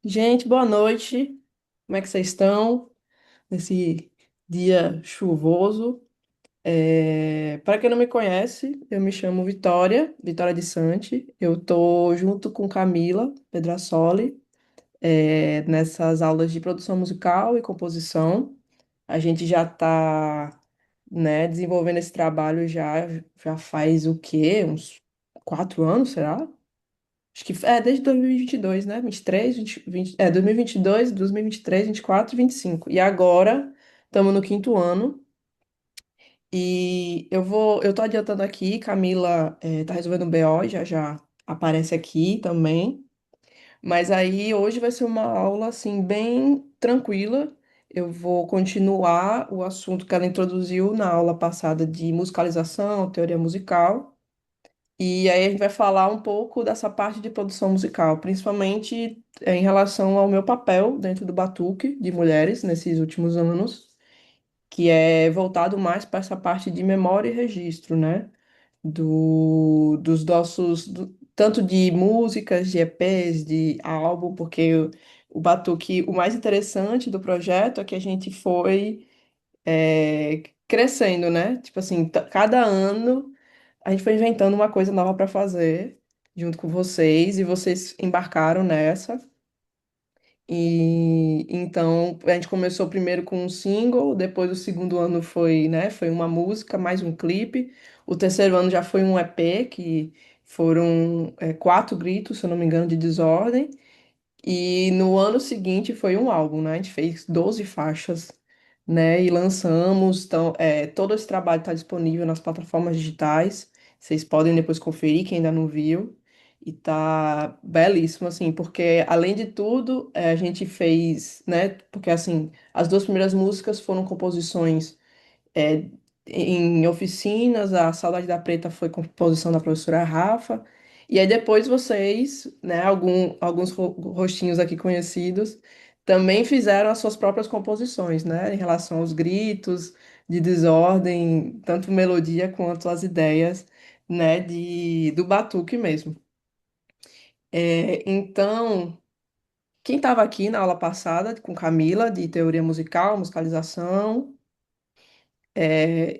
Gente, boa noite. Como é que vocês estão nesse dia chuvoso? Para quem não me conhece, eu me chamo Vitória de Santi. Eu tô junto com Camila Pedrasoli, nessas aulas de produção musical e composição. A gente já está, né, desenvolvendo esse trabalho já faz o quê? Uns 4 anos, será? Acho que desde 2022, né? 23, 20, 2022, 2023, 24 e 25. E agora estamos no quinto ano. E eu tô adiantando aqui, Camila tá resolvendo um BO, já já aparece aqui também. Mas aí hoje vai ser uma aula assim bem tranquila. Eu vou continuar o assunto que ela introduziu na aula passada de musicalização, teoria musical. E aí a gente vai falar um pouco dessa parte de produção musical, principalmente em relação ao meu papel dentro do Batuque de Mulheres nesses últimos anos, que é voltado mais para essa parte de memória e registro, né? Dos nossos, tanto de músicas, de EPs, de álbum, porque o Batuque, o mais interessante do projeto é que a gente foi crescendo, né? Tipo assim, cada ano. A gente foi inventando uma coisa nova para fazer junto com vocês e vocês embarcaram nessa. E então a gente começou primeiro com um single, depois o segundo ano foi, né, foi uma música, mais um clipe. O terceiro ano já foi um EP, que foram quatro gritos, se eu não me engano, de desordem. E no ano seguinte foi um álbum, né? A gente fez 12 faixas, né? E lançamos. Então, todo esse trabalho está disponível nas plataformas digitais. Vocês podem depois conferir, quem ainda não viu. E tá belíssimo, assim, porque além de tudo, a gente fez, né? Porque assim, as duas primeiras músicas foram composições é, em oficinas, a Saudade da Preta foi composição da professora Rafa, e aí depois vocês, né, alguns rostinhos aqui conhecidos, também fizeram as suas próprias composições, né, em relação aos gritos de desordem, tanto melodia quanto as ideias, né, do batuque mesmo. Então, quem estava aqui na aula passada com Camila, de teoria musical, musicalização.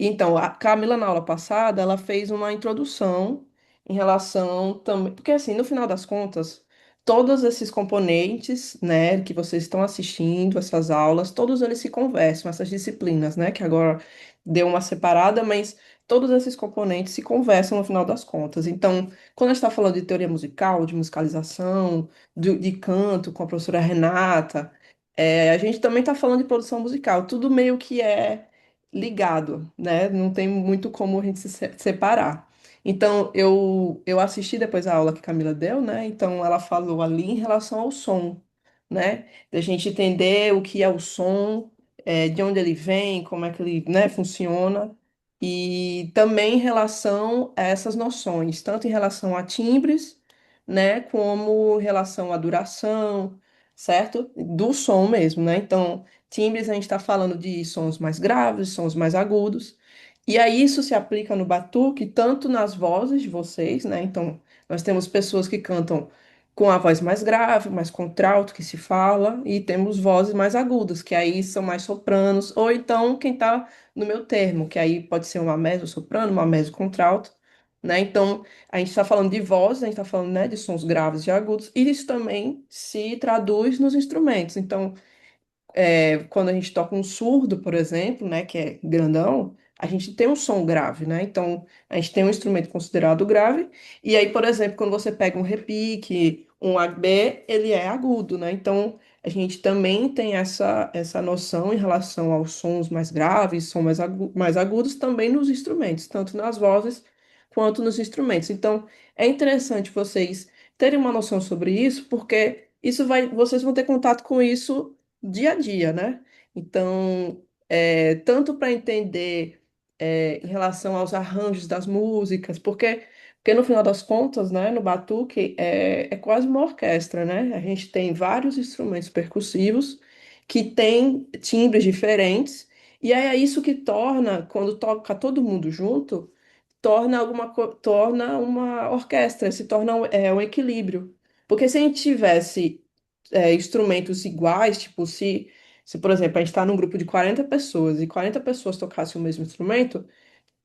Então, a Camila, na aula passada, ela fez uma introdução em relação também, porque assim, no final das contas, todos esses componentes, né, que vocês estão assistindo, essas aulas, todos eles se conversam, essas disciplinas, né, que agora deu uma separada, mas todos esses componentes se conversam no final das contas. Então, quando a gente está falando de teoria musical, de musicalização, de canto com a professora Renata, a gente também está falando de produção musical, tudo meio que é ligado, né? Não tem muito como a gente separar. Então, eu assisti depois a aula que Camila deu, né? Então, ela falou ali em relação ao som, né? Da gente entender o que é o som, de onde ele vem, como é que ele, né, funciona. E também em relação a essas noções, tanto em relação a timbres, né, como em relação à duração, certo? Do som mesmo, né? Então, timbres, a gente está falando de sons mais graves, sons mais agudos. E aí isso se aplica no batuque, tanto nas vozes de vocês, né? Então, nós temos pessoas que cantam com a voz mais grave, mais contralto, que se fala, e temos vozes mais agudas, que aí são mais sopranos, ou então quem está no meu termo, que aí pode ser uma mezzo-soprano, uma mezzo-contralto, né? Então, a gente está falando de vozes, a gente está falando, né, de sons graves e agudos, e isso também se traduz nos instrumentos. Então, quando a gente toca um surdo, por exemplo, né, que é grandão, a gente tem um som grave, né? Então, a gente tem um instrumento considerado grave, e aí, por exemplo, quando você pega um repique, um AB, ele é agudo, né? Então, a gente também tem essa noção em relação aos sons mais graves, sons mais agudos, também nos instrumentos, tanto nas vozes quanto nos instrumentos. Então, é interessante vocês terem uma noção sobre isso, porque vocês vão ter contato com isso dia a dia, né? Então, tanto para entender em relação aos arranjos das músicas, porque no final das contas, né, no batuque é quase uma orquestra, né? A gente tem vários instrumentos percussivos que têm timbres diferentes, e aí é isso que torna, quando toca todo mundo junto, torna uma orquestra, se torna um equilíbrio. Porque se a gente tivesse instrumentos iguais, tipo, se, por exemplo, a gente está num grupo de 40 pessoas e 40 pessoas tocassem o mesmo instrumento,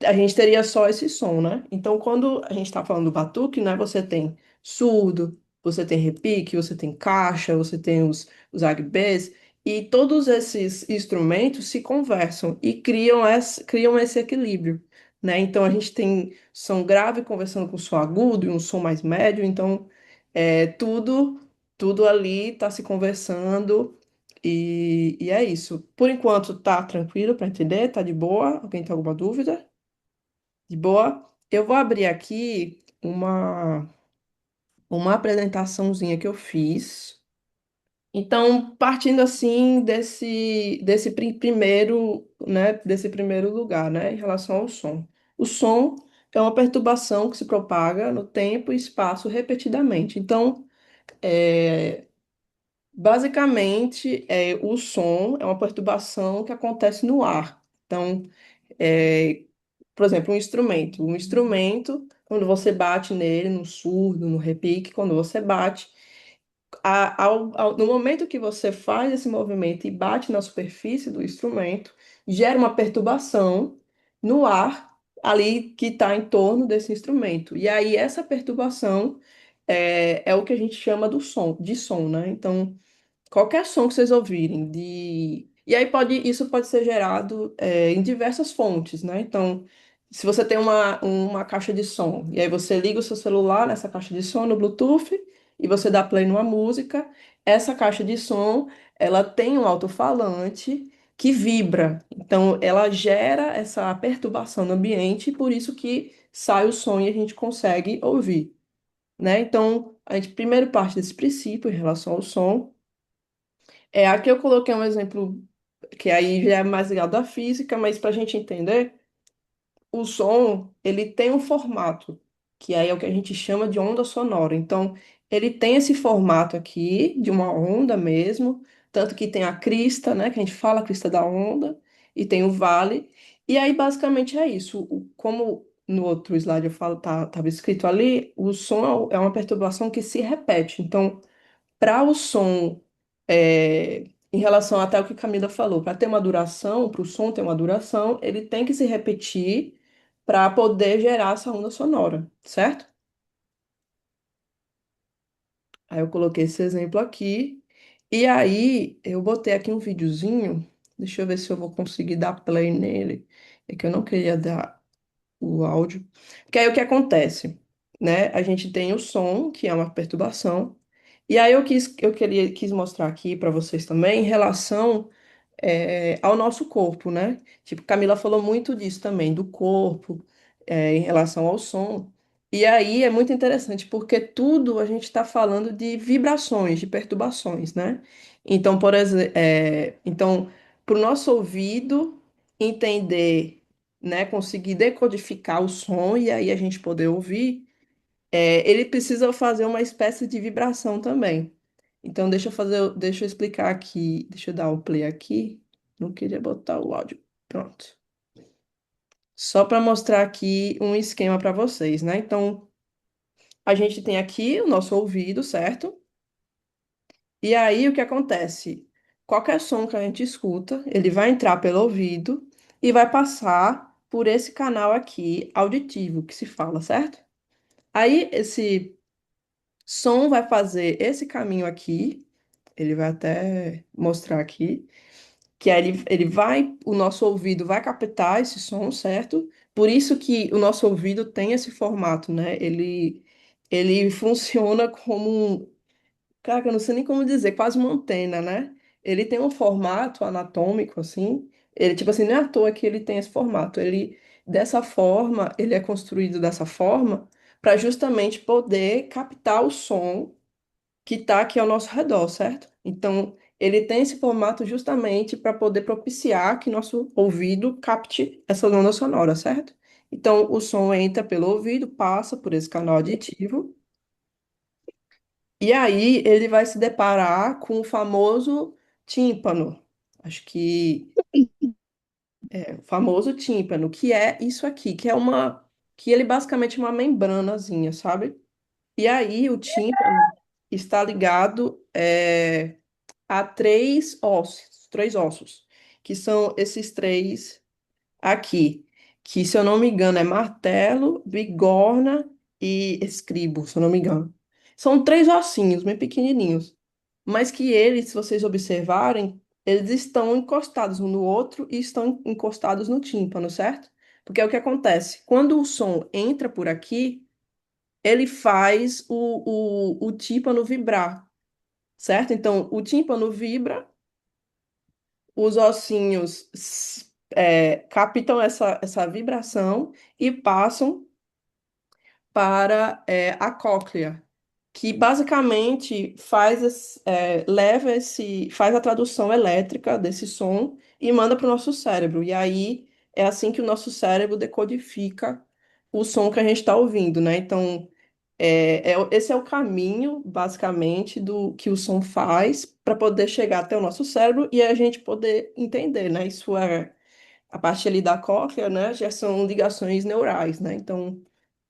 a gente teria só esse som, né? Então, quando a gente está falando do batuque, né, você tem surdo, você tem repique, você tem caixa, você tem os agbês, e todos esses instrumentos se conversam e criam esse equilíbrio, né? Então, a gente tem som grave conversando com som agudo e um som mais médio, então, tudo ali está se conversando. E é isso. Por enquanto, tá tranquilo para entender? Tá de boa? Alguém tem alguma dúvida? De boa? Eu vou abrir aqui uma apresentaçãozinha que eu fiz. Então, partindo assim desse primeiro, né, desse primeiro lugar, né, em relação ao som. O som é uma perturbação que se propaga no tempo e espaço repetidamente. Então, é, basicamente, o som é uma perturbação que acontece no ar. Então, é, por exemplo, um instrumento. Um instrumento, quando você bate nele, no surdo, no repique, quando você bate, no momento que você faz esse movimento e bate na superfície do instrumento, gera uma perturbação no ar ali que está em torno desse instrumento. E aí, essa perturbação é o que a gente chama de som, né? Então, qualquer som que vocês ouvirem e aí isso pode ser gerado em diversas fontes, né? Então, se você tem uma caixa de som e aí você liga o seu celular nessa caixa de som no Bluetooth e você dá play numa música, essa caixa de som, ela tem um alto-falante que vibra. Então, ela gera essa perturbação no ambiente e por isso que sai o som e a gente consegue ouvir, né? Então, a gente primeiro parte desse princípio em relação ao som. Aqui eu coloquei um exemplo que aí já é mais ligado à física, mas para a gente entender, o som, ele tem um formato, que aí é o que a gente chama de onda sonora. Então, ele tem esse formato aqui, de uma onda mesmo, tanto que tem a crista, né, que a gente fala a crista da onda, e tem o vale, e aí basicamente é isso. Como no outro slide eu falo, tava escrito ali, o som é uma perturbação que se repete. Então, para o som, em relação até o que Camila falou, para ter uma duração, para o som ter uma duração, ele tem que se repetir para poder gerar essa onda sonora, certo? Aí eu coloquei esse exemplo aqui. E aí eu botei aqui um videozinho. Deixa eu ver se eu vou conseguir dar play nele. É que eu não queria dar o áudio. Porque aí o que acontece, né? A gente tem o som, que é uma perturbação. E aí quis mostrar aqui para vocês também em relação ao nosso corpo, né? Tipo, Camila falou muito disso também, do corpo, em relação ao som. E aí é muito interessante, porque tudo a gente está falando de vibrações, de perturbações, né? Então, por exemplo, então, para o nosso ouvido entender, né, conseguir decodificar o som e aí a gente poder ouvir, ele precisa fazer uma espécie de vibração também. Então, deixa eu explicar aqui, deixa eu dar o play aqui. Não queria botar o áudio. Pronto. Só para mostrar aqui um esquema para vocês, né? Então, a gente tem aqui o nosso ouvido, certo? E aí, o que acontece? Qualquer som que a gente escuta, ele vai entrar pelo ouvido e vai passar por esse canal aqui, auditivo, que se fala, certo? Aí, esse som vai fazer esse caminho aqui, ele vai até mostrar aqui, que aí o nosso ouvido vai captar esse som, certo? Por isso que o nosso ouvido tem esse formato, né? Ele funciona como cara, eu não sei nem como dizer, quase uma antena, né? Ele tem um formato anatômico, assim, ele, tipo assim, não é à toa que ele tem esse formato, dessa forma, ele é construído dessa forma para justamente poder captar o som que está aqui ao nosso redor, certo? Então, ele tem esse formato justamente para poder propiciar que nosso ouvido capte essa onda sonora, certo? Então, o som entra pelo ouvido, passa por esse canal auditivo, e aí ele vai se deparar com o famoso tímpano. Acho que é o famoso tímpano, que é isso aqui, que ele basicamente é uma membranazinha, sabe? E aí o tímpano está ligado há três ossos, que são esses três aqui, que se eu não me engano é martelo, bigorna e estribo, se eu não me engano. São três ossinhos, bem pequenininhos, mas que eles, se vocês observarem, eles estão encostados um no outro e estão encostados no tímpano, certo? Porque é o que acontece, quando o som entra por aqui, ele faz o tímpano vibrar, certo? Então, o tímpano vibra, os ossinhos captam essa vibração e passam para a cóclea, que basicamente faz a tradução elétrica desse som e manda para o nosso cérebro. E aí é assim que o nosso cérebro decodifica o som que a gente está ouvindo, né? Então, esse é o caminho, basicamente, do que o som faz para poder chegar até o nosso cérebro e a gente poder entender, né? Isso é a parte ali da cóclea, né? Já são ligações neurais, né? Então,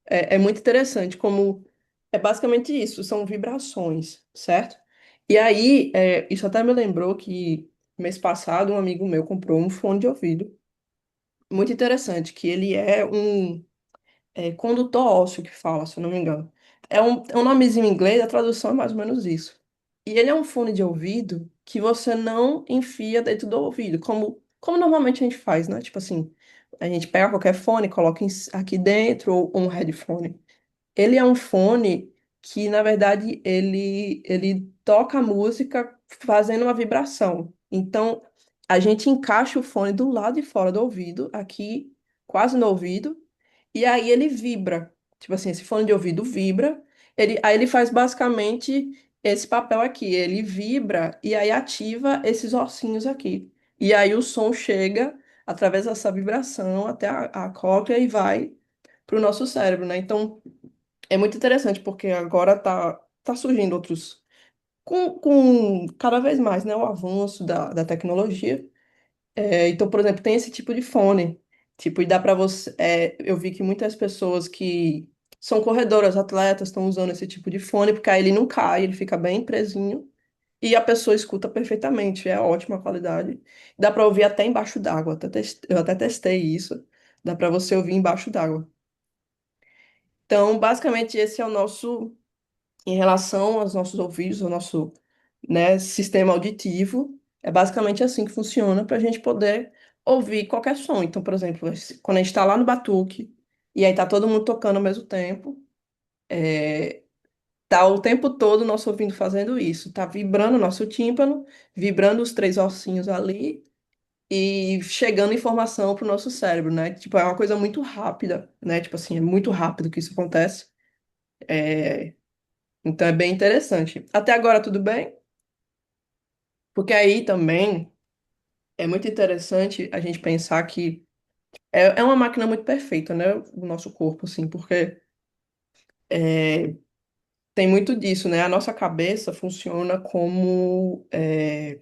é muito interessante como é basicamente isso, são vibrações, certo? E aí, isso até me lembrou que mês passado um amigo meu comprou um fone de ouvido muito interessante, que ele é um condutor ósseo que fala, se eu não me engano. É um nomezinho em inglês, a tradução é mais ou menos isso. E ele é um fone de ouvido que você não enfia dentro do ouvido, como normalmente a gente faz, né? Tipo assim, a gente pega qualquer fone, coloca aqui dentro, ou um headphone. Ele é um fone que, na verdade, ele toca a música fazendo uma vibração. Então, a gente encaixa o fone do lado de fora do ouvido, aqui, quase no ouvido, e aí ele vibra. Tipo assim, esse fone de ouvido vibra, aí ele faz basicamente esse papel aqui. Ele vibra e aí ativa esses ossinhos aqui. E aí o som chega através dessa vibração até a cóclea e vai para o nosso cérebro, né? Então, é muito interessante porque agora tá surgindo outros. Com cada vez mais, né, o avanço da tecnologia. Então, por exemplo, tem esse tipo de fone. Tipo, e dá para você. Eu vi que muitas pessoas que são corredoras, atletas, estão usando esse tipo de fone, porque aí ele não cai, ele fica bem presinho. E a pessoa escuta perfeitamente, é ótima qualidade. Dá para ouvir até embaixo d'água. Eu até testei isso. Dá para você ouvir embaixo d'água. Então, basicamente, esse é o nosso em relação aos nossos ouvidos, ao nosso, né, sistema auditivo. É basicamente assim que funciona para a gente poder ouvir qualquer som. Então, por exemplo, quando a gente está lá no batuque e aí tá todo mundo tocando ao mesmo tempo, tá o tempo todo o nosso ouvido fazendo isso, tá vibrando o nosso tímpano, vibrando os três ossinhos ali e chegando informação para o nosso cérebro, né? Tipo, é uma coisa muito rápida, né? Tipo assim, é muito rápido que isso acontece. Então é bem interessante. Até agora tudo bem? Porque aí também é muito interessante a gente pensar que é uma máquina muito perfeita, né? O nosso corpo, assim, porque é, tem muito disso, né? A nossa cabeça funciona como é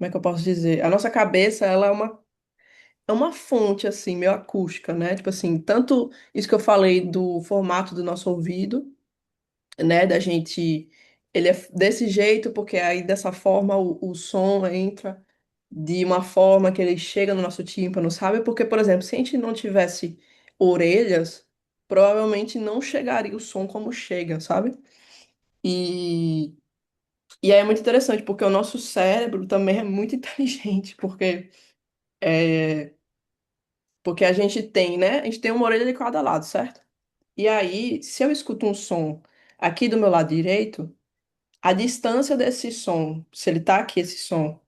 que eu posso dizer? A nossa cabeça, ela é uma fonte, assim, meio acústica, né? Tipo assim, tanto isso que eu falei do formato do nosso ouvido, né? Da gente. Ele é desse jeito, porque aí dessa forma o som entra de uma forma que ele chega no nosso tímpano, sabe? Porque, por exemplo, se a gente não tivesse orelhas, provavelmente não chegaria o som como chega, sabe? E, e aí é muito interessante, porque o nosso cérebro também é muito inteligente, é, porque a gente tem, né? A gente tem uma orelha de cada lado, certo? E aí, se eu escuto um som aqui do meu lado direito, a distância desse som, se ele tá aqui, esse som,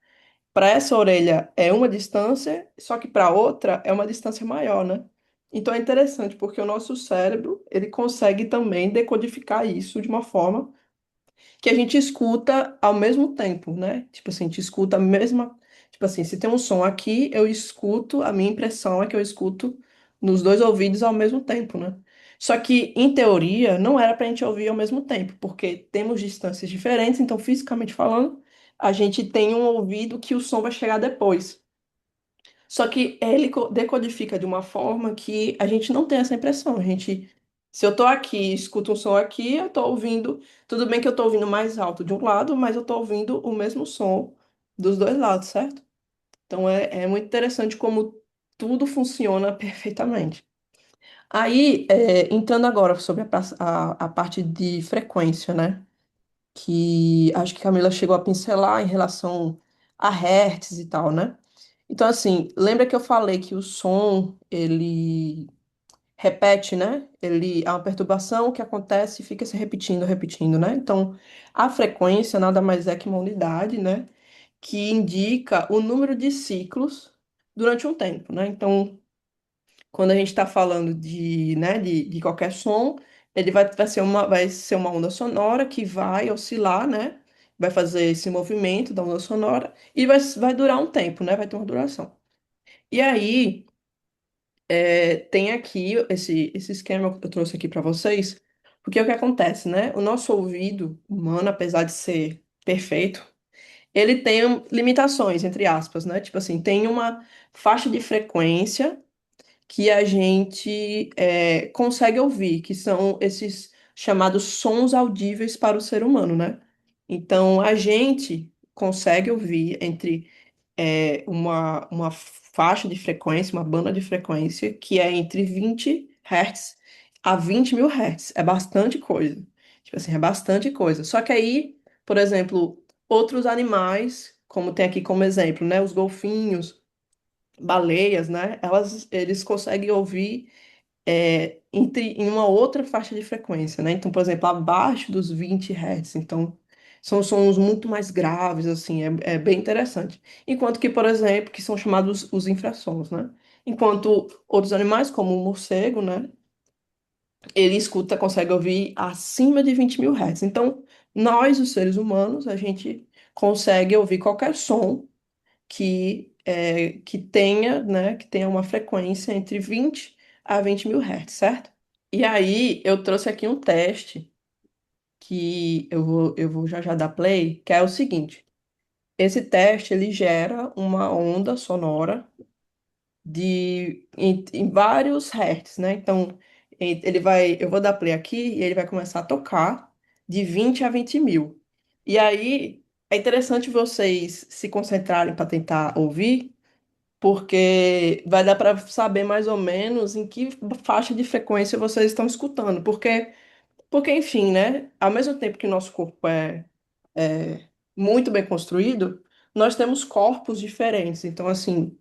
para essa orelha é uma distância, só que para outra é uma distância maior, né? Então é interessante porque o nosso cérebro, ele consegue também decodificar isso de uma forma que a gente escuta ao mesmo tempo, né? Tipo assim, a gente escuta a mesma, tipo assim, se tem um som aqui, eu escuto, a minha impressão é que eu escuto nos dois ouvidos ao mesmo tempo, né? Só que, em teoria, não era para a gente ouvir ao mesmo tempo, porque temos distâncias diferentes, então, fisicamente falando, a gente tem um ouvido que o som vai chegar depois. Só que ele decodifica de uma forma que a gente não tem essa impressão. A gente Se eu tô aqui, e escuto um som aqui, eu tô ouvindo. Tudo bem que eu tô ouvindo mais alto de um lado, mas eu tô ouvindo o mesmo som dos dois lados, certo? Então é muito interessante como tudo funciona perfeitamente. Aí, entrando agora sobre a parte de frequência, né? Que acho que a Camila chegou a pincelar em relação a hertz e tal, né? Então, assim, lembra que eu falei que o som, ele repete, né? Ele é uma perturbação que acontece e fica se repetindo, repetindo, né? Então, a frequência nada mais é que uma unidade, né? Que indica o número de ciclos durante um tempo, né? Então, quando a gente está falando de qualquer som, ele vai ser uma onda sonora que vai oscilar, né? Vai fazer esse movimento da onda sonora e vai durar um tempo, né? Vai ter uma duração. E aí, tem aqui esse esquema que eu trouxe aqui para vocês, porque o que acontece, né? O nosso ouvido humano, apesar de ser perfeito, ele tem limitações, entre aspas, né? Tipo assim, tem uma faixa de frequência que a gente consegue ouvir, que são esses chamados sons audíveis para o ser humano, né? Então, a gente consegue ouvir entre uma faixa de frequência, uma banda de frequência, que é entre 20 Hz a 20 mil Hz. É bastante coisa. Tipo assim, é bastante coisa. Só que aí, por exemplo, outros animais, como tem aqui como exemplo, né? Os golfinhos, baleias, né? Eles conseguem ouvir em uma outra faixa de frequência, né? Então, por exemplo, abaixo dos 20 Hz. Então, são sons muito mais graves, assim, é bem interessante. Enquanto que, por exemplo, que são chamados os infrassons, né? Enquanto outros animais, como o morcego, né? Ele escuta, consegue ouvir acima de 20 mil Hz. Então, nós, os seres humanos, a gente consegue ouvir qualquer som que tenha, né, que tenha uma frequência entre 20 a 20 mil Hz, certo? E aí, eu trouxe aqui um teste que eu vou já já dar play, que é o seguinte. Esse teste, ele gera uma onda sonora em vários hertz, né? Então, eu vou dar play aqui e ele vai começar a tocar de 20 a 20 mil. E aí, é interessante vocês se concentrarem para tentar ouvir, porque vai dar para saber mais ou menos em que faixa de frequência vocês estão escutando. Porque, enfim, né? Ao mesmo tempo que o nosso corpo é muito bem construído, nós temos corpos diferentes. Então, assim,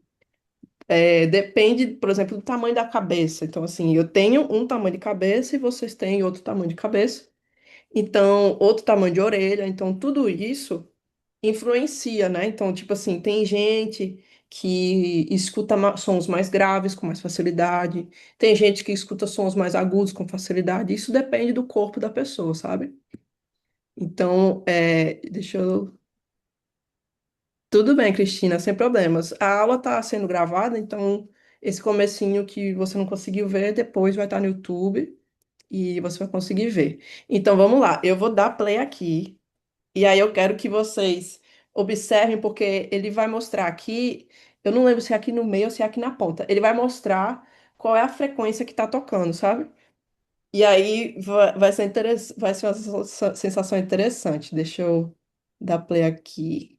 depende, por exemplo, do tamanho da cabeça. Então, assim, eu tenho um tamanho de cabeça e vocês têm outro tamanho de cabeça. Então, outro tamanho de orelha. Então, tudo isso influencia, né? Então, tipo assim, tem gente que escuta sons mais graves com mais facilidade, tem gente que escuta sons mais agudos com facilidade. Isso depende do corpo da pessoa, sabe? Então, deixa eu. Tudo bem, Cristina, sem problemas. A aula está sendo gravada, então esse comecinho que você não conseguiu ver, depois vai estar no YouTube e você vai conseguir ver. Então, vamos lá. Eu vou dar play aqui. E aí eu quero que vocês observem, porque ele vai mostrar aqui, eu não lembro se é aqui no meio ou se é aqui na ponta. Ele vai mostrar qual é a frequência que está tocando, sabe? E aí vai ser uma sensação interessante. Deixa eu dar play aqui.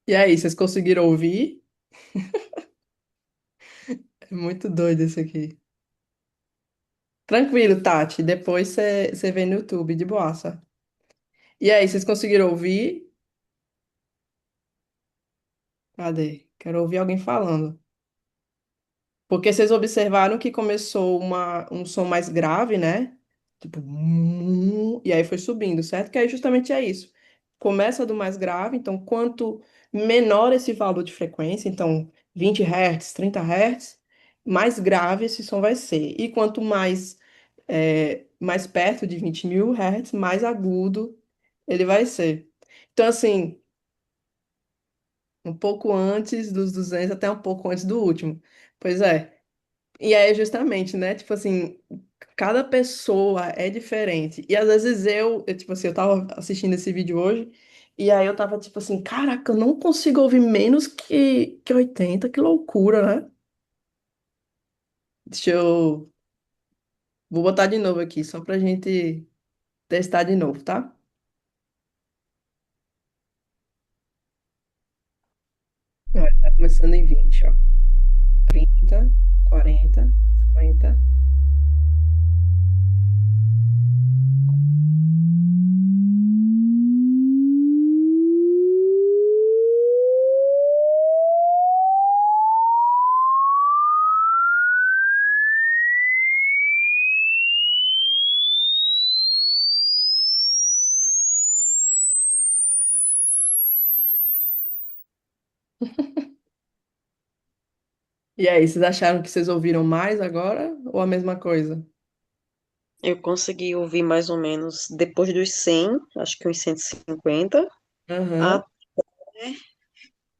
E aí, vocês conseguiram ouvir? É muito doido isso aqui. Tranquilo, Tati. Depois você vê no YouTube, de boaça. E aí, vocês conseguiram ouvir? Cadê? Quero ouvir alguém falando. Porque vocês observaram que começou um som mais grave, né? Tipo, e aí foi subindo, certo? Que aí justamente é isso. Começa do mais grave, então quanto menor esse valor de frequência, então 20 Hz, 30 Hz, mais grave esse som vai ser. E quanto mais perto de 20.000 Hz, mais agudo ele vai ser. Então, assim, um pouco antes dos 200 até um pouco antes do último. Pois é. E aí, justamente, né? Tipo assim, cada pessoa é diferente. E às vezes tipo assim, eu tava assistindo esse vídeo hoje, e aí eu tava tipo assim, caraca, eu não consigo ouvir menos que 80, que loucura, né? Deixa eu. Vou botar de novo aqui, só pra gente testar de novo, tá? Olha, tá começando em 20, ó. 30, 40, 50. E aí, vocês acharam que vocês ouviram mais agora ou a mesma coisa? Eu consegui ouvir mais ou menos depois dos 100, acho que uns 150, Aham, até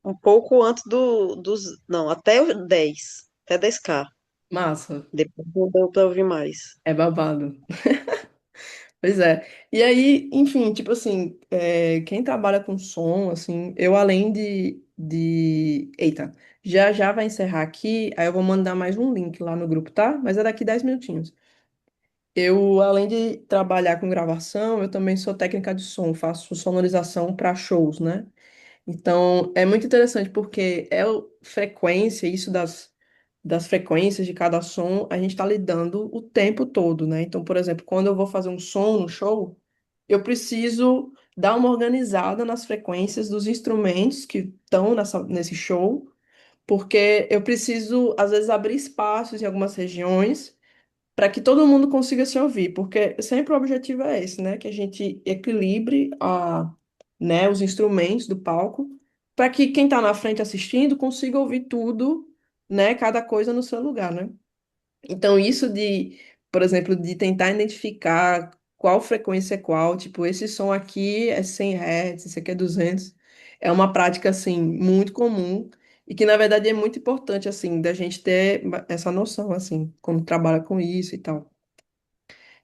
um pouco antes dos. Não, até os 10, até 10K. massa. Depois não deu pra ouvir mais. É babado. Pois é. E aí, enfim, tipo assim, quem trabalha com som, assim, eu além Eita, já já vai encerrar aqui, aí eu vou mandar mais um link lá no grupo, tá? Mas é daqui 10 minutinhos. Eu, além de trabalhar com gravação, eu também sou técnica de som, faço sonorização para shows, né? Então, é muito interessante porque frequência, isso das frequências de cada som, a gente está lidando o tempo todo, né? Então, por exemplo, quando eu vou fazer um som no show, eu preciso dar uma organizada nas frequências dos instrumentos que estão nesse show, porque eu preciso, às vezes, abrir espaços em algumas regiões para que todo mundo consiga se ouvir, porque sempre o objetivo é esse, né? Que a gente equilibre né, os instrumentos do palco, para que quem está na frente assistindo consiga ouvir tudo, né? Cada coisa no seu lugar, né? Então, isso por exemplo, de tentar identificar qual frequência é qual, tipo, esse som aqui é 100 Hz, esse aqui é 200, é uma prática, assim, muito comum e que, na verdade, é muito importante, assim, da gente ter essa noção, assim, quando trabalha com isso e tal.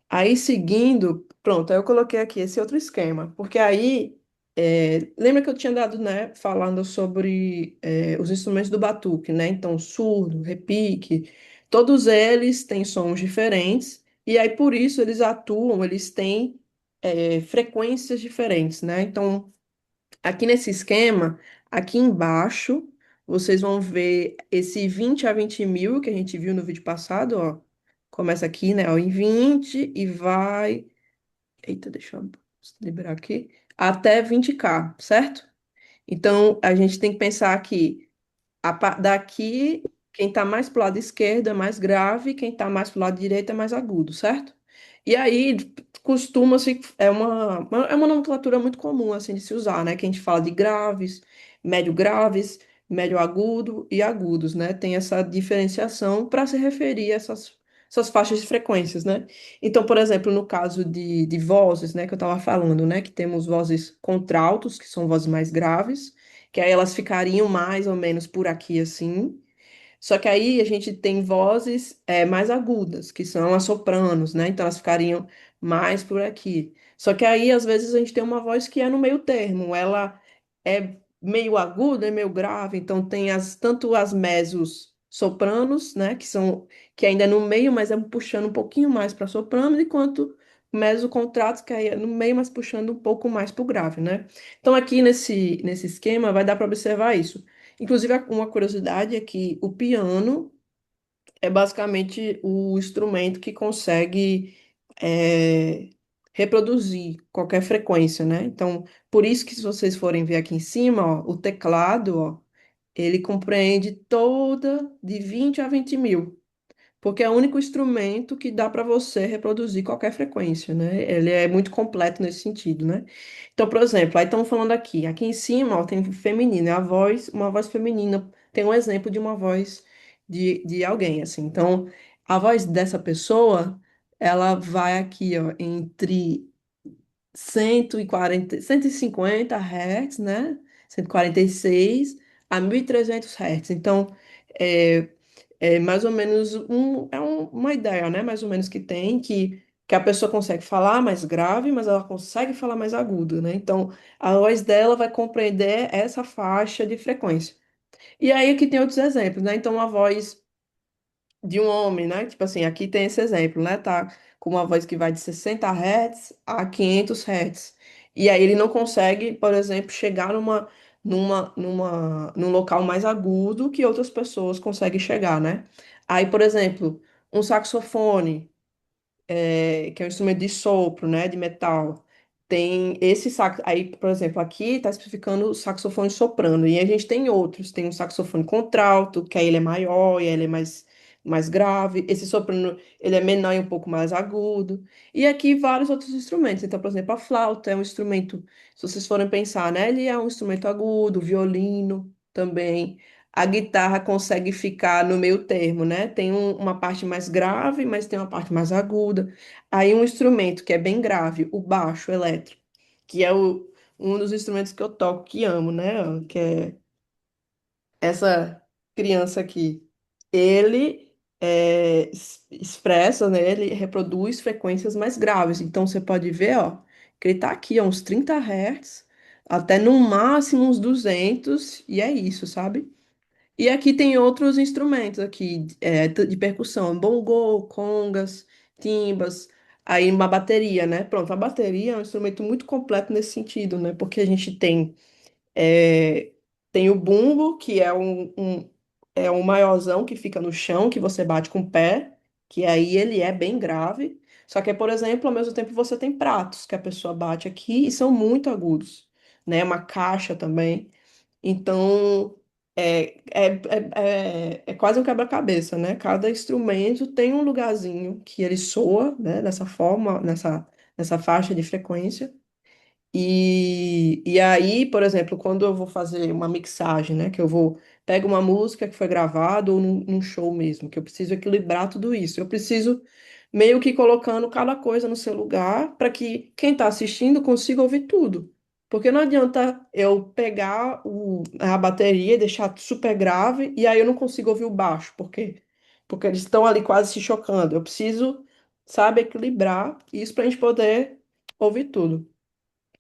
Aí, seguindo, pronto, aí eu coloquei aqui esse outro esquema, porque aí, lembra que eu tinha dado, né, falando sobre os instrumentos do batuque, né? Então, surdo, repique, todos eles têm sons diferentes, e aí por isso eles atuam, eles têm frequências diferentes, né? Então, aqui nesse esquema, aqui embaixo, vocês vão ver esse 20 a 20 mil que a gente viu no vídeo passado, ó. Começa aqui, né, ó, em 20 e vai. Eita, deixa eu liberar aqui. Até 20K, certo? Então, a gente tem que pensar aqui. Daqui, quem está mais para o lado esquerdo é mais grave, quem está mais para o lado direito é mais agudo, certo? E aí, costuma-se, é uma nomenclatura muito comum, assim, de se usar, né? Que a gente fala de graves, médio agudo e agudos, né? Tem essa diferenciação para se referir a essas faixas de frequências, né? Então, por exemplo, no caso de vozes, né, que eu estava falando, né? Que temos vozes contraltos, que são vozes mais graves, que aí elas ficariam mais ou menos por aqui assim. Só que aí a gente tem vozes mais agudas, que são as sopranos, né? Então elas ficariam mais por aqui. Só que aí às vezes a gente tem uma voz que é no meio termo, ela é meio aguda, é meio grave, então tem tanto as mesos sopranos, né, que ainda é no meio, mas é puxando um pouquinho mais para soprano, enquanto meso contratos que aí é no meio, mas puxando um pouco mais para o grave, né? Então aqui nesse esquema vai dar para observar isso. Inclusive, uma curiosidade é que o piano é basicamente o instrumento que consegue é, reproduzir qualquer frequência, né? Então, por isso que se vocês forem ver aqui em cima, ó, o teclado, ó, ele compreende toda de 20 a 20 mil. porque é o único instrumento que dá para você reproduzir qualquer frequência, né? Ele é muito completo nesse sentido, né? Então, por exemplo, aí estamos falando aqui em cima, ó, tem feminino, é a voz, uma voz feminina, tem um exemplo de uma voz de alguém, assim. Então, a voz dessa pessoa, ela vai aqui, ó, entre 150 Hz, né? 146 a 1.300 Hz. Então, é, é mais ou menos uma ideia, né? Mais ou menos que a pessoa consegue falar mais grave, mas ela consegue falar mais agudo, né? Então, a voz dela vai compreender essa faixa de frequência. E aí aqui tem outros exemplos, né? Então, a voz de um homem, né? Tipo assim, aqui tem esse exemplo, né? Tá com uma voz que vai de 60 Hz a 500 Hz. E aí ele não consegue, por exemplo, chegar num local mais agudo que outras pessoas conseguem chegar, né? Aí, por exemplo, um saxofone que é um instrumento de sopro, né, de metal. Tem esse sax, aí, por exemplo, aqui está especificando o saxofone soprano, e a gente tem outros, tem um saxofone contralto, que aí ele é maior, e aí ele é mais grave, esse soprano, ele é menor e um pouco mais agudo, e aqui vários outros instrumentos, então, por exemplo, a flauta é um instrumento, se vocês forem pensar, né, ele é um instrumento agudo, o violino também, a guitarra consegue ficar no meio termo, né? Tem uma parte mais grave, mas tem uma parte mais aguda. Aí um instrumento que é bem grave, o baixo elétrico, que é um dos instrumentos que eu toco, que amo, né? Que é essa criança aqui. Ele expressa, né? Ele reproduz frequências mais graves. Então você pode ver, ó, que ele tá aqui a uns 30 Hz, até no máximo uns 200, e é isso, sabe? E aqui tem outros instrumentos aqui de percussão, bongô, congas, timbas, aí uma bateria, né? Pronto, a bateria é um instrumento muito completo nesse sentido, né? Porque a gente é, tem o bumbo, que é um maiorzão que fica no chão, que você bate com o pé, que aí ele é bem grave. Só que, por exemplo, ao mesmo tempo você tem pratos que a pessoa bate aqui e são muito agudos, né? Uma caixa também. Então, é quase um quebra-cabeça, né? Cada instrumento tem um lugarzinho que ele soa, né? Dessa forma, nessa faixa de frequência. E aí, por exemplo, quando eu vou fazer uma mixagem, né? Que eu vou pego uma música que foi gravada ou num show mesmo, que eu preciso equilibrar tudo isso. Eu preciso meio que colocando cada coisa no seu lugar para que quem está assistindo consiga ouvir tudo. Porque não adianta eu pegar a bateria e deixar super grave e aí eu não consigo ouvir o baixo. Por quê? Porque eles estão ali quase se chocando. Eu preciso, sabe, equilibrar isso para a gente poder ouvir tudo.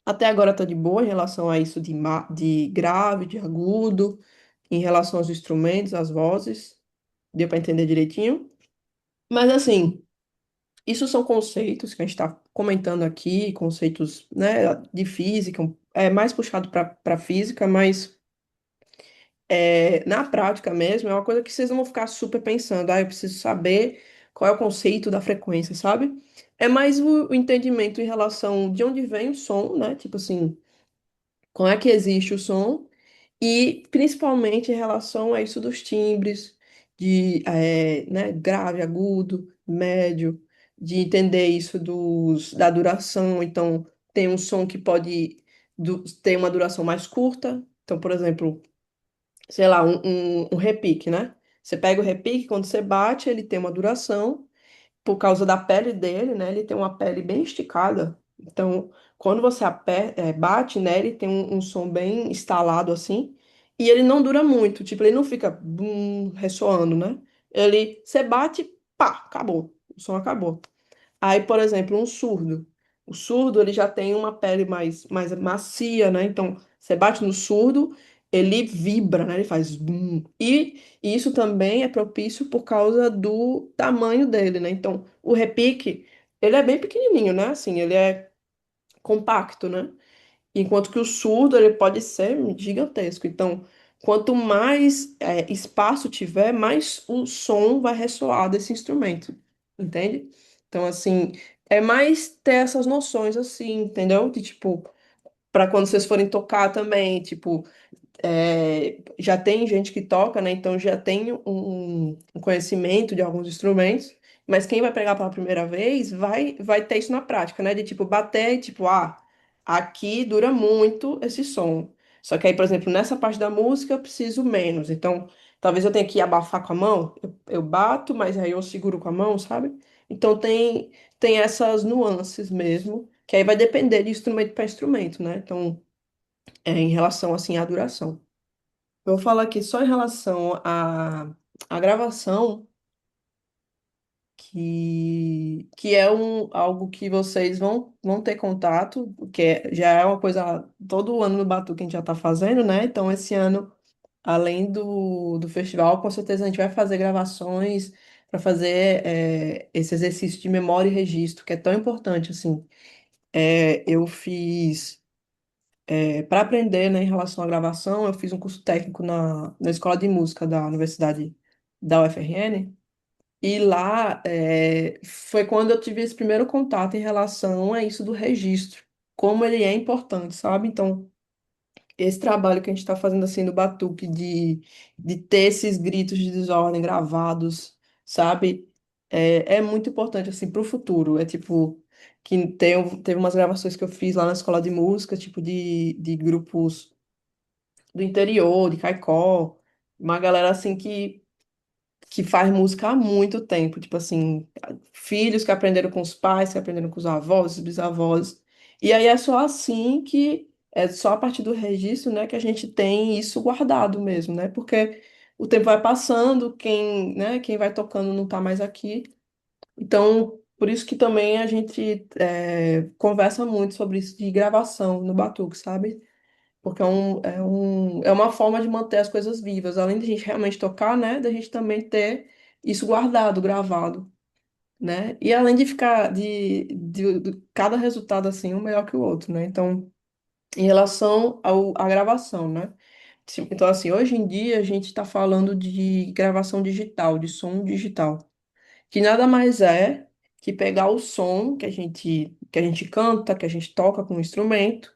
Até agora tá de boa em relação a isso de grave, de agudo, em relação aos instrumentos, às vozes. Deu para entender direitinho? Mas assim, isso são conceitos que a gente está comentando aqui, conceitos, né, de física, é mais puxado para física, mas na prática mesmo é uma coisa que vocês não vão ficar super pensando, eu preciso saber qual é o conceito da frequência, sabe? É mais o entendimento em relação de onde vem o som, né? Tipo assim, como é que existe o som. E principalmente em relação a isso dos timbres, né, grave, agudo, médio, de entender isso da duração. Então, tem um som que pode ter uma duração mais curta. Então, por exemplo, sei lá, um repique, né? Você pega o repique, quando você bate, ele tem uma duração por causa da pele dele, né? Ele tem uma pele bem esticada. Então, quando você bate, né? Ele tem um som bem estalado assim. E ele não dura muito. Tipo, ele não fica ressoando, né? Você bate, pá, acabou. O som acabou. Aí, por exemplo, um surdo. O surdo, ele já tem uma pele mais macia, né? Então, você bate no surdo, ele vibra, né? Ele faz bum. E isso também é propício por causa do tamanho dele, né? Então, o repique, ele é bem pequenininho, né? Assim, ele é compacto, né? Enquanto que o surdo, ele pode ser gigantesco. Então, quanto mais espaço tiver, mais o som vai ressoar desse instrumento, entende? Então, assim, é mais ter essas noções, assim, entendeu? De, tipo, para quando vocês forem tocar também, tipo, já tem gente que toca, né? Então já tem um conhecimento de alguns instrumentos, mas quem vai pegar pela primeira vez vai ter isso na prática, né? De tipo bater e tipo, aqui dura muito esse som. Só que aí, por exemplo, nessa parte da música eu preciso menos. Então, talvez eu tenha que abafar com a mão, eu bato, mas aí eu seguro com a mão, sabe? Então tem essas nuances mesmo, que aí vai depender de instrumento para instrumento, né? Então, em relação assim à duração. Eu vou falar aqui só em relação à gravação, que é algo que vocês vão ter contato, porque já é uma coisa, todo ano no Batuque a gente já está fazendo, né? Então, esse ano, além do festival, com certeza a gente vai fazer gravações para fazer esse exercício de memória e registro, que é tão importante, assim. Eu fiz. Para aprender, né, em relação à gravação, eu fiz um curso técnico na Escola de Música da Universidade da UFRN, e lá foi quando eu tive esse primeiro contato em relação a isso do registro, como ele é importante, sabe? Então, esse trabalho que a gente está fazendo assim no Batuque, de ter esses gritos de desordem gravados, sabe? É muito importante assim para o futuro. É tipo que teve umas gravações que eu fiz lá na escola de música, tipo de grupos do interior, de Caicó, uma galera assim que faz música há muito tempo, tipo assim, filhos que aprenderam com os pais, que aprenderam com os avós, os bisavós. E aí é só assim que é só a partir do registro, né, que a gente tem isso guardado mesmo, né? Porque o tempo vai passando, quem vai tocando não tá mais aqui. Então, por isso que também a gente conversa muito sobre isso de gravação no Batuque, sabe? Porque é uma forma de manter as coisas vivas. Além de a gente realmente tocar, né? Da gente também ter isso guardado, gravado, né? E além de ficar de cada resultado assim, um melhor que o outro, né? Então, em relação à gravação, né? Então, assim, hoje em dia a gente está falando de gravação digital, de som digital, que nada mais é que pegar o som que a gente canta, que a gente toca com o instrumento,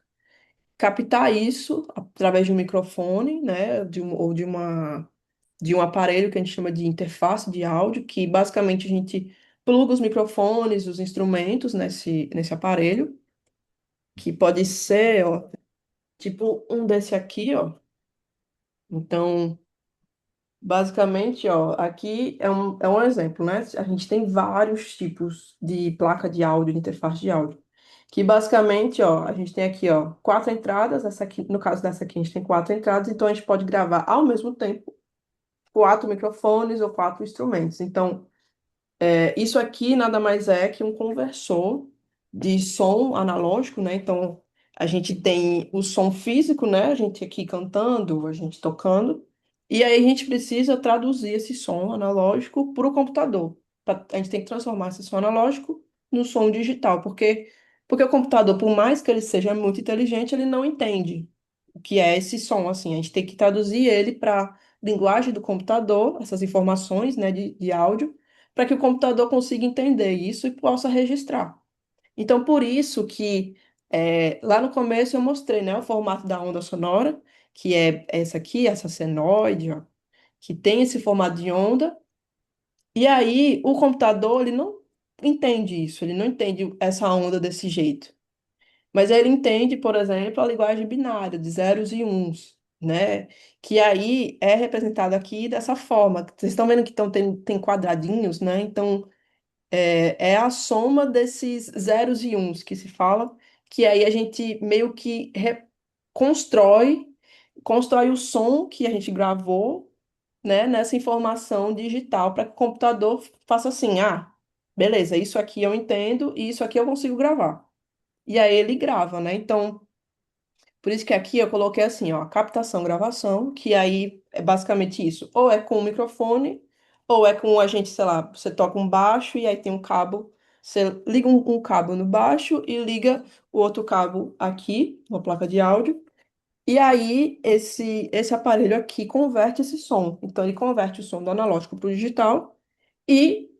captar isso através de um microfone, né, ou de um aparelho que a gente chama de interface de áudio, que basicamente a gente pluga os microfones, os instrumentos nesse aparelho, que pode ser, ó, tipo um desse aqui, ó. Então, basicamente, ó, aqui é um exemplo, né? A gente tem vários tipos de placa de áudio, de interface de áudio. Que basicamente, ó, a gente tem aqui, ó, quatro entradas. Essa aqui, no caso dessa aqui, a gente tem quatro entradas, então a gente pode gravar ao mesmo tempo quatro microfones ou quatro instrumentos. Então, isso aqui nada mais é que um conversor de som analógico, né? Então, a gente tem o som físico, né? A gente aqui cantando, a gente tocando, e aí a gente precisa traduzir esse som analógico para o computador. A gente tem que transformar esse som analógico no som digital, porque o computador, por mais que ele seja muito inteligente, ele não entende o que é esse som, assim. A gente tem que traduzir ele para linguagem do computador, essas informações, né, de áudio, para que o computador consiga entender isso e possa registrar. Então, por isso que lá no começo eu mostrei, né, o formato da onda sonora, que é essa aqui, essa senoide, ó, que tem esse formato de onda, e aí o computador, ele não entende isso, ele não entende essa onda desse jeito. Mas ele entende, por exemplo, a linguagem binária de zeros e uns, né? Que aí é representado aqui dessa forma. Vocês estão vendo que tem quadradinhos, né? Então, é a soma desses zeros e uns que se fala, que aí a gente meio que constrói o som que a gente gravou, né, nessa informação digital para que o computador faça assim, beleza, isso aqui eu entendo e isso aqui eu consigo gravar. E aí ele grava, né? Então, por isso que aqui eu coloquei assim, ó, captação, gravação, que aí é basicamente isso. Ou é com o microfone, ou é com a gente, sei lá, você toca um baixo e aí tem um cabo, você liga um cabo no baixo e liga o outro cabo aqui, uma placa de áudio, e aí esse aparelho aqui converte esse som. Então ele converte o som do analógico para o digital e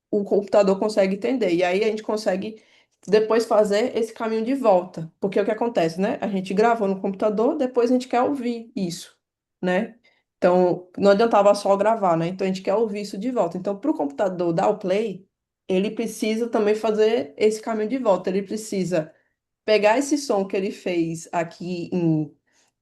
o computador consegue entender. E aí a gente consegue depois fazer esse caminho de volta. Porque o que acontece, né? A gente gravou no computador, depois a gente quer ouvir isso, né? Então, não adiantava só gravar, né? Então, a gente quer ouvir isso de volta. Então, para o computador dar o play, ele precisa também fazer esse caminho de volta. Ele precisa pegar esse som que ele fez aqui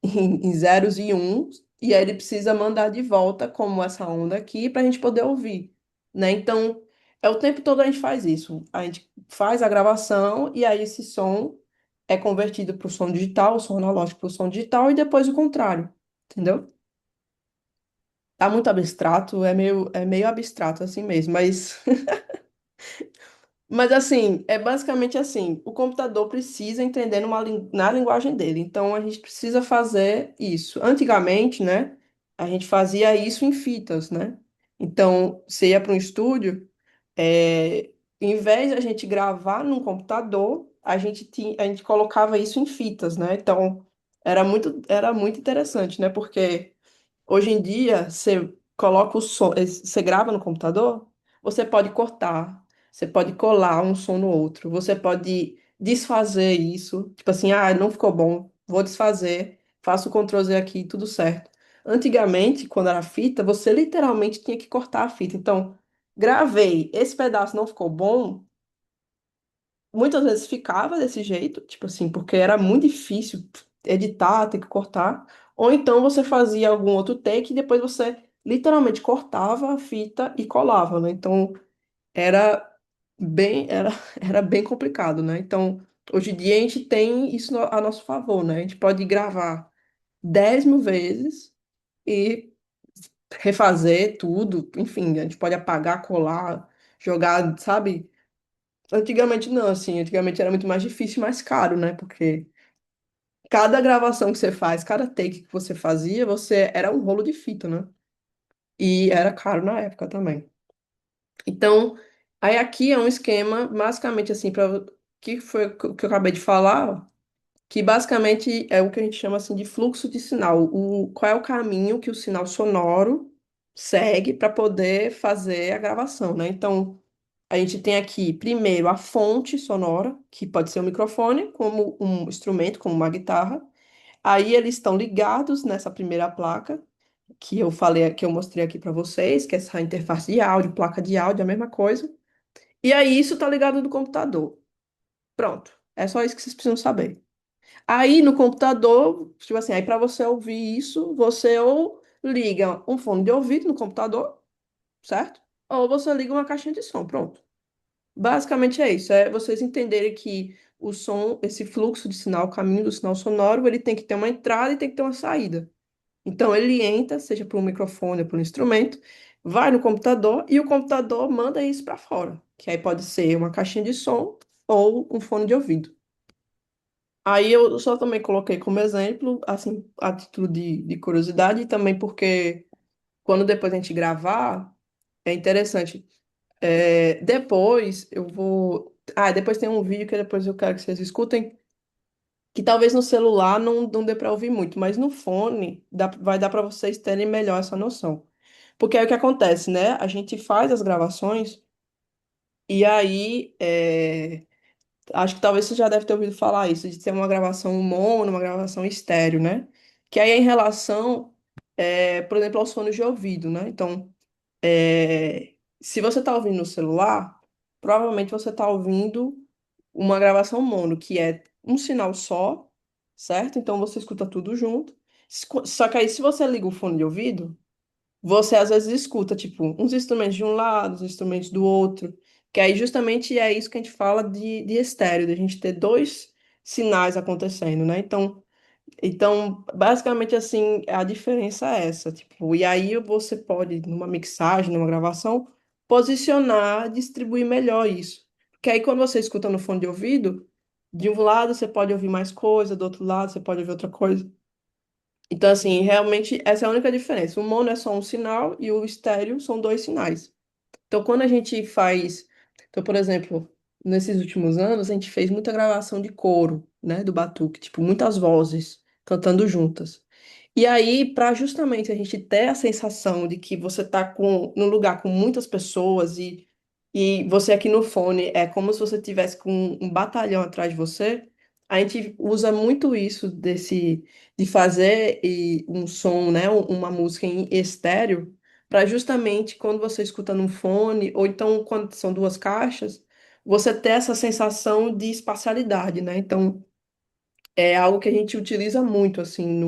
em zeros e uns, e aí ele precisa mandar de volta, como essa onda aqui, para a gente poder ouvir, né? Então, é o tempo todo a gente faz isso. A gente faz a gravação, e aí esse som é convertido para o som digital, o som analógico para o som digital, e depois o contrário, entendeu? Tá muito abstrato, é meio abstrato assim mesmo, mas assim, é basicamente assim, o computador precisa entender na linguagem dele, então a gente precisa fazer isso. Antigamente, né, a gente fazia isso em fitas, né? Então, você ia para um estúdio, em vez de a gente gravar num computador, a gente colocava isso em fitas, né? Então, era muito interessante, né? Porque hoje em dia, você coloca o som, você grava no computador, você pode cortar, você pode colar um som no outro, você pode desfazer isso, tipo assim, ah, não ficou bom, vou desfazer, faço o Ctrl Z aqui, tudo certo. Antigamente, quando era fita, você literalmente tinha que cortar a fita. Então, gravei, esse pedaço não ficou bom, muitas vezes ficava desse jeito, tipo assim, porque era muito difícil editar, ter que cortar. Ou então você fazia algum outro take e depois você literalmente cortava a fita e colava, né? Então era era, era bem complicado, né? Então, hoje em dia a gente tem isso a nosso favor, né? A gente pode gravar 10 mil vezes e refazer tudo, enfim, a gente pode apagar, colar, jogar, sabe? Antigamente não, assim, antigamente era muito mais difícil e mais caro, né? Porque cada gravação que você faz, cada take que você fazia, você era um rolo de fita, né? E era caro na época também. Então, aí aqui é um esquema, basicamente assim, para que foi o que eu acabei de falar, que basicamente é o que a gente chama assim de fluxo de sinal. Qual é o caminho que o sinal sonoro segue para poder fazer a gravação, né? Então, a gente tem aqui, primeiro, a fonte sonora, que pode ser um microfone, como um instrumento, como uma guitarra. Aí eles estão ligados nessa primeira placa, que eu falei, que eu mostrei aqui para vocês, que é essa interface de áudio, placa de áudio, a mesma coisa. E aí isso está ligado no computador. Pronto. É só isso que vocês precisam saber. Aí no computador, tipo assim, aí para você ouvir isso, você ou liga um fone de ouvido no computador, certo? Ou você liga uma caixinha de som, pronto. Basicamente é isso, é vocês entenderem que o som, esse fluxo de sinal, o caminho do sinal sonoro, ele tem que ter uma entrada e tem que ter uma saída. Então ele entra, seja por um microfone ou por um instrumento, vai no computador e o computador manda isso para fora, que aí pode ser uma caixinha de som ou um fone de ouvido. Aí eu só também coloquei como exemplo, assim, a título de curiosidade, e também porque quando depois a gente gravar, é interessante. Depois eu vou. Ah, depois tem um vídeo que depois eu quero que vocês escutem, que talvez no celular não dê para ouvir muito, mas no fone vai dar para vocês terem melhor essa noção. Porque aí o que acontece, né? A gente faz as gravações e aí acho que talvez você já deve ter ouvido falar isso, de ter uma gravação mono, uma gravação estéreo, né? Que aí é em relação, por exemplo, aos fones de ouvido, né? Então, se você está ouvindo no celular, provavelmente você está ouvindo uma gravação mono, que é um sinal só, certo? Então você escuta tudo junto. Só que aí, se você liga o fone de ouvido, você às vezes escuta, tipo, uns instrumentos de um lado, os instrumentos do outro. Que aí justamente é isso que a gente fala de estéreo, de a gente ter dois sinais acontecendo, né? Então, basicamente assim, a diferença é essa, tipo, e aí você pode, numa mixagem, numa gravação, posicionar, distribuir melhor isso. Porque aí quando você escuta no fone de ouvido, de um lado você pode ouvir mais coisa, do outro lado você pode ouvir outra coisa. Então, assim, realmente essa é a única diferença. O mono é só um sinal e o estéreo são dois sinais. Então, quando a gente faz. Então, por exemplo, nesses últimos anos, a gente fez muita gravação de coro, né, do batuque, tipo, muitas vozes cantando juntas. E aí, para justamente a gente ter a sensação de que você está num lugar com muitas pessoas e você aqui no fone é como se você tivesse com um batalhão atrás de você. A gente usa muito isso de fazer um som, né, uma música em estéreo, para justamente quando você escuta num fone, ou então quando são duas caixas, você ter essa sensação de espacialidade, né? Então, é algo que a gente utiliza muito, assim,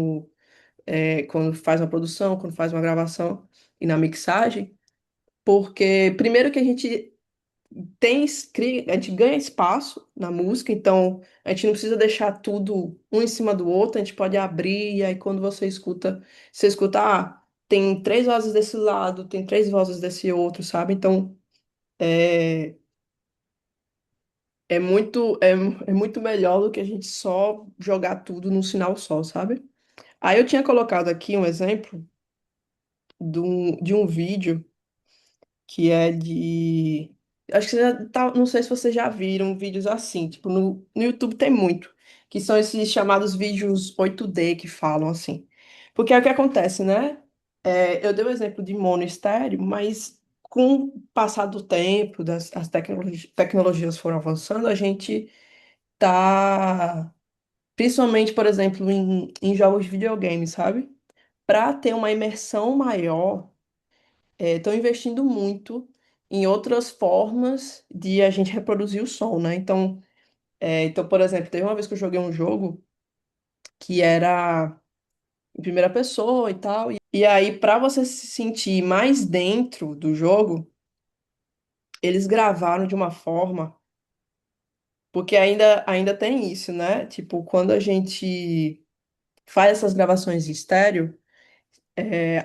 quando faz uma produção, quando faz uma gravação e na mixagem, porque primeiro que a gente ganha espaço na música, então a gente não precisa deixar tudo um em cima do outro, a gente pode abrir, e aí quando você escuta, tem três vozes desse lado, tem três vozes desse outro, sabe? Então é, é muito melhor do que a gente só jogar tudo num sinal só, sabe? Aí eu tinha colocado aqui um exemplo de um vídeo que é de. Acho que você já tá, não sei se vocês já viram vídeos assim, tipo, no YouTube tem muito, que são esses chamados vídeos 8D que falam assim. Porque é o que acontece, né? Eu dei o exemplo de mono estéreo, mas com o passar do tempo, as tecnologias foram avançando, a gente tá, principalmente, por exemplo, em jogos de videogame, sabe? Para ter uma imersão maior estão investindo muito em outras formas de a gente reproduzir o som, né? Então, por exemplo, teve uma vez que eu joguei um jogo que era em primeira pessoa e tal, e aí, para você se sentir mais dentro do jogo, eles gravaram de uma forma, porque ainda tem isso, né? Tipo, quando a gente faz essas gravações em estéreo,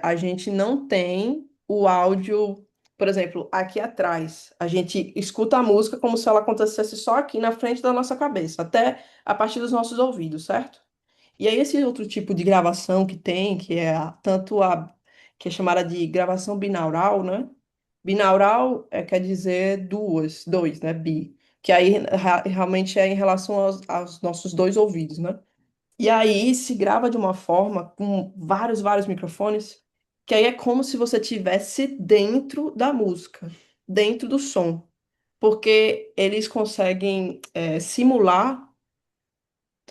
a gente não tem o áudio, por exemplo, aqui atrás. A gente escuta a música como se ela acontecesse só aqui na frente da nossa cabeça, até a partir dos nossos ouvidos, certo? E aí esse outro tipo de gravação que tem, que é tanto a que é chamada de gravação binaural, né? Binaural quer dizer dois, né? Bi. Que aí realmente é em relação aos nossos dois ouvidos, né? E aí se grava de uma forma com vários microfones, que aí é como se você tivesse dentro da música, dentro do som, porque eles conseguem simular.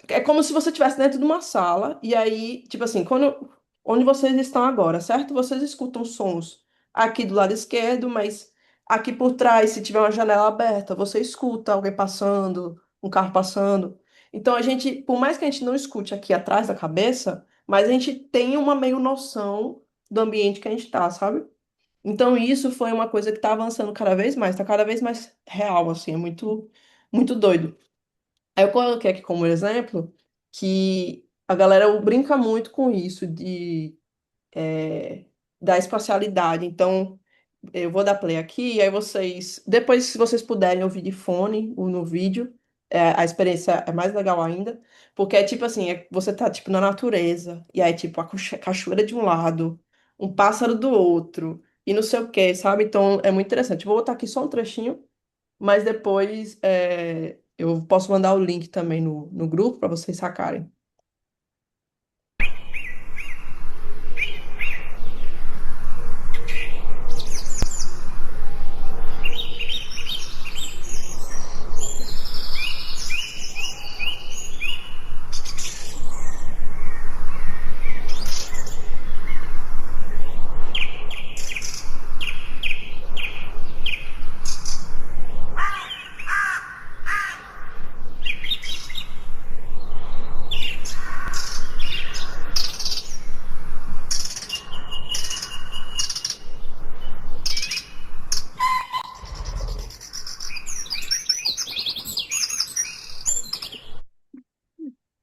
É como se você estivesse dentro de uma sala, e aí, tipo assim, onde vocês estão agora, certo? Vocês escutam sons aqui do lado esquerdo, mas aqui por trás, se tiver uma janela aberta, você escuta alguém passando, um carro passando. Então a gente, por mais que a gente não escute aqui atrás da cabeça, mas a gente tem uma meio noção do ambiente que a gente tá, sabe? Então isso foi uma coisa que tá avançando cada vez mais, tá cada vez mais real, assim, é muito doido. Aí eu coloquei aqui como exemplo que a galera brinca muito com isso da espacialidade. Então, eu vou dar play aqui, e aí depois, se vocês puderem ouvir de fone ou no vídeo, a experiência é mais legal ainda, porque é tipo assim, você tá tipo na natureza, e aí tipo a cachoeira de um lado, um pássaro do outro, e não sei o quê, sabe? Então é muito interessante. Vou botar aqui só um trechinho mas depois eu posso mandar o link também no grupo para vocês sacarem.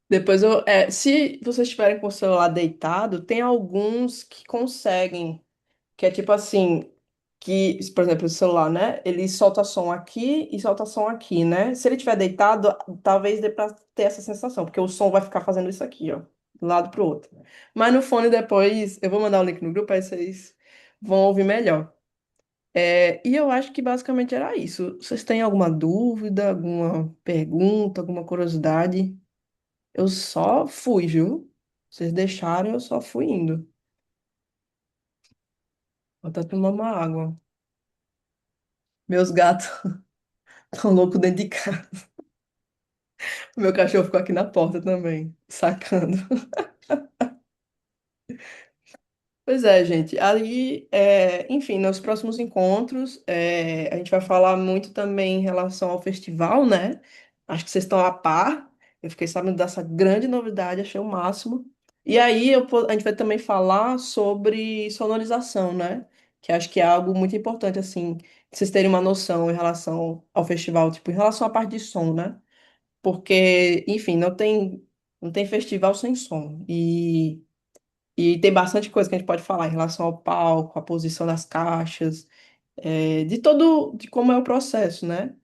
Depois se vocês estiverem com o celular deitado, tem alguns que conseguem, que é tipo assim, por exemplo, o celular, né? Ele solta som aqui e solta som aqui, né? Se ele estiver deitado, talvez dê para ter essa sensação, porque o som vai ficar fazendo isso aqui, ó, de um lado pro outro. Mas no fone depois, eu vou mandar o link no grupo, aí vocês vão ouvir melhor. E eu acho que basicamente era isso. Vocês têm alguma dúvida, alguma pergunta, alguma curiosidade? Eu só fui, viu? Vocês deixaram, eu só fui indo. Vou até tomar uma água. Meus gatos estão loucos dentro de casa. O meu cachorro ficou aqui na porta também, sacando. Pois é, gente. Aí, enfim, nos próximos encontros, a gente vai falar muito também em relação ao festival, né? Acho que vocês estão a par. Eu fiquei sabendo dessa grande novidade, achei o máximo. E aí, a gente vai também falar sobre sonorização, né? Que acho que é algo muito importante, assim, pra vocês terem uma noção em relação ao festival, tipo, em relação à parte de som, né? Porque, enfim, não tem festival sem som. E tem bastante coisa que a gente pode falar em relação ao palco, a posição das caixas, de como é o processo, né?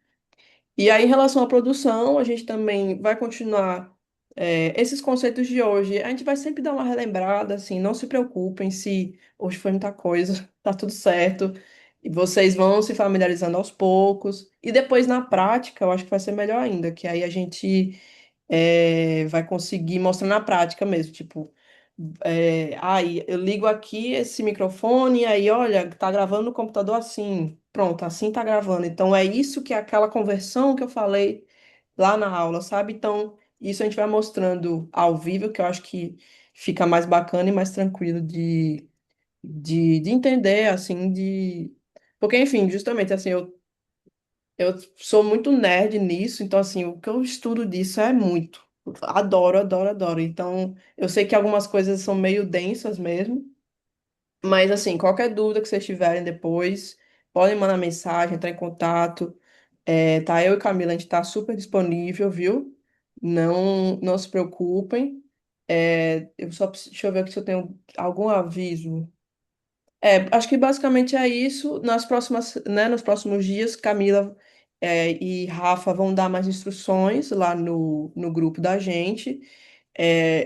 E aí, em relação à produção, a gente também vai continuar esses conceitos de hoje. A gente vai sempre dar uma relembrada, assim, não se preocupem se hoje foi muita coisa, tá tudo certo. E vocês vão se familiarizando aos poucos. E depois, na prática, eu acho que vai ser melhor ainda, que aí a gente vai conseguir mostrar na prática mesmo, tipo. Aí eu ligo aqui esse microfone, aí olha, tá gravando no computador assim. Pronto, assim tá gravando. Então é isso que é aquela conversão que eu falei lá na aula, sabe? Então, isso a gente vai mostrando ao vivo, que eu acho que fica mais bacana e mais tranquilo de entender, assim, de. Porque, enfim, justamente assim, eu sou muito nerd nisso, então, assim, o que eu estudo disso é muito. Adoro, adoro, adoro. Então, eu sei que algumas coisas são meio densas mesmo, mas, assim, qualquer dúvida que vocês tiverem depois, podem mandar mensagem, entrar em contato. Tá, eu e Camila, a gente tá super disponível, viu? Não se preocupem. Deixa eu ver aqui se eu tenho algum aviso. Acho que basicamente é isso. Nos próximos dias, Camila, e Rafa vão dar mais instruções lá no grupo da gente.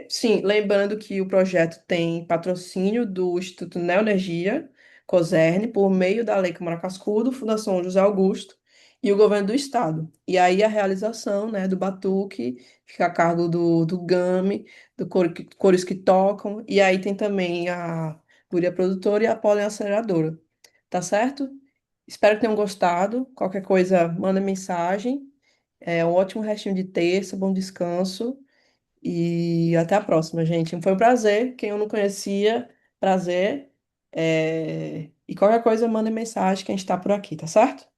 Sim, lembrando que o projeto tem patrocínio do Instituto Neoenergia, COSERN, por meio da Lei Câmara Cascudo, Fundação José Augusto e o governo do estado. E aí a realização, né, do Batuque fica a cargo do GAME, Cores que Tocam, e aí tem também a Guria Produtora e a Pólen Aceleradora. Tá certo? Espero que tenham gostado. Qualquer coisa, manda mensagem. Um ótimo restinho de terça, bom descanso. E até a próxima, gente. Foi um prazer. Quem eu não conhecia, prazer. E qualquer coisa, manda mensagem que a gente tá por aqui, tá certo?